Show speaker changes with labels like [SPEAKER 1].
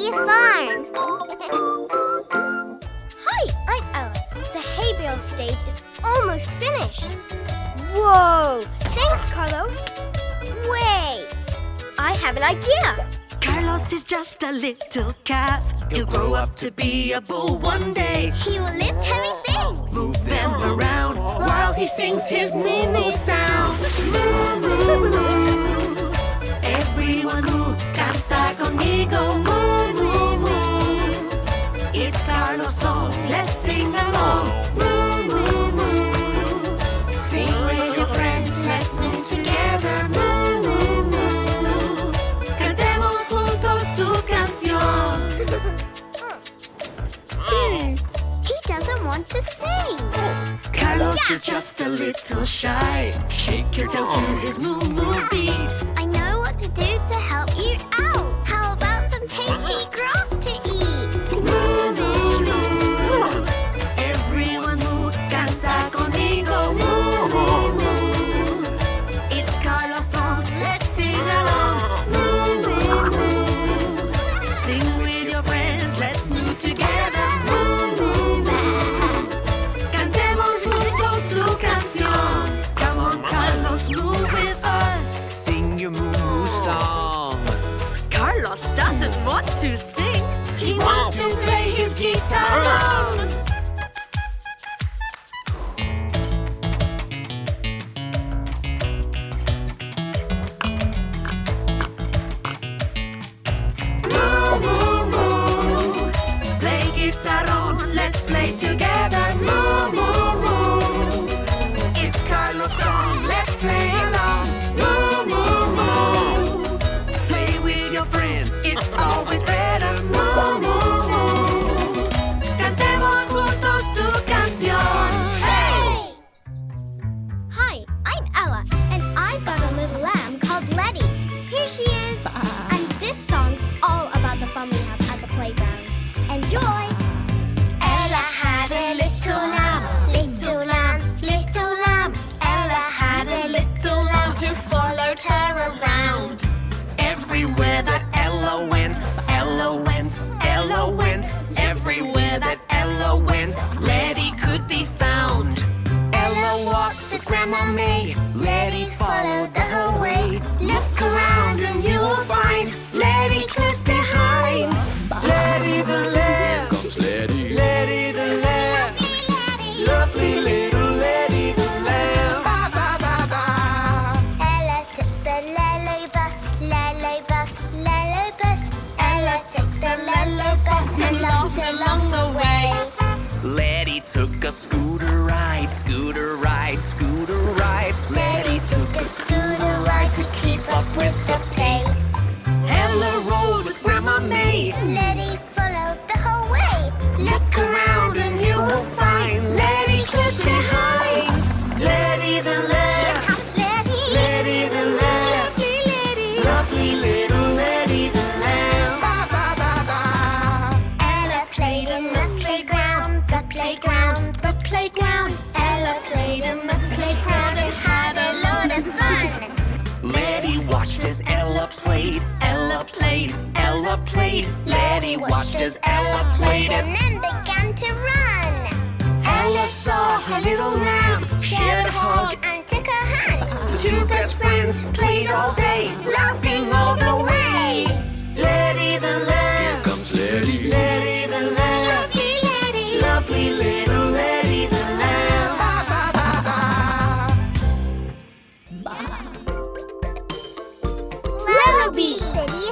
[SPEAKER 1] City Farm.
[SPEAKER 2] Hi, I'm Ella. The hay bale stage is almost finished. Whoa! Thanks, Carlos. Wait! I have an idea.
[SPEAKER 3] Carlos is just a little calf. He'll grow up to be a bull one day.
[SPEAKER 2] He will lift heavy things.
[SPEAKER 3] Move them around while he sings his moo-moo sound. Moo-moo. Everyone who canta conmigo, moo-moo-moo. It's Carlos' song, let's sing along. Moo-moo-moo. Sing with your friends, let's move together. Moo-moo-moo. Cantemos juntos tu canción.
[SPEAKER 2] He doesn't want to sing.
[SPEAKER 3] Carlos is just a little shy. Shake your tail to his moo-moo beat.
[SPEAKER 2] I know what to do to help you out. How about some tasty grass to eat?
[SPEAKER 3] Moo-moo-moo. Everyone moo, canta conmigo, moo-moo-moo. It's Carlos' song, let's sing along. Moo-moo-moo. Sing with your friends, let's move together. Moo-moo-moo. Cantemos juntos tu canción. Come on, Carlos, move with us.
[SPEAKER 4] Sing your moo-moo song.
[SPEAKER 3] Carlos doesn't want to sing. He wants to play his guitarron. Moo, moo, moo. Play guitarron, let's play together. Moo, moo, moo. It's Carlos' song, let's play along. Moo, moo, moo. Play with your friends, it's always better. Moo, moo, moo. Cantemos juntos tu canción. Hey!
[SPEAKER 2] Hi, I'm Ella, and I've got a little lamb called Letty. Here she is. And this song's all about the fun we have at the playground. Enjoy!
[SPEAKER 3] Ella had a little lamb, little lamb, little lamb. Ella had a little lamb who followed her around. Everywhere that Ella went, Ella went, Ella went. Everywhere that Ella went, Letty could be found. Ella walked with Grandma May. Letty followed the whole way. Look around and you will find Letty close behind. Letty the lamb.
[SPEAKER 4] Comes Letty.
[SPEAKER 3] Letty the lamb. Lovely little Letty the lamb. Ba, ba, ba, ba.
[SPEAKER 2] Ella took the Lellobee bus, Lellobee bus, Lellobee bus.
[SPEAKER 3] Ella took the Lellobee bus and laughed along the way.
[SPEAKER 4] Letty took a scooter ride, scooter ride, scooter ride.
[SPEAKER 3] Letty took a scooter ride to keep up with the pace. Ella rode with Grandma May.
[SPEAKER 2] Letty followed the whole way.
[SPEAKER 3] Look around and you will find Letty close behind. Letty the lamb.
[SPEAKER 2] Here comes Letty.
[SPEAKER 3] Letty the lamb.
[SPEAKER 2] Lovely Letty.
[SPEAKER 3] Lovely little Letty the lamb. Ba, ba, ba, ba. Ella played in the playground, the playground, the playground. Ella played in the playground and had a lot of fun.
[SPEAKER 4] Letty watched as Ella played, Ella played, Ella played. Letty watched as Ella played
[SPEAKER 2] And then began to run.
[SPEAKER 3] Ella saw her little lamb, shared a hug.
[SPEAKER 2] And took her hand.
[SPEAKER 3] The two best friends played all day, laughing all the way. Letty the lamb.
[SPEAKER 4] comes Letty.
[SPEAKER 3] Letty the lamb.
[SPEAKER 2] Lovely Letty.
[SPEAKER 3] Lovely little Letty the lamb. Ba, ba, ba, ba.
[SPEAKER 1] Lellobee City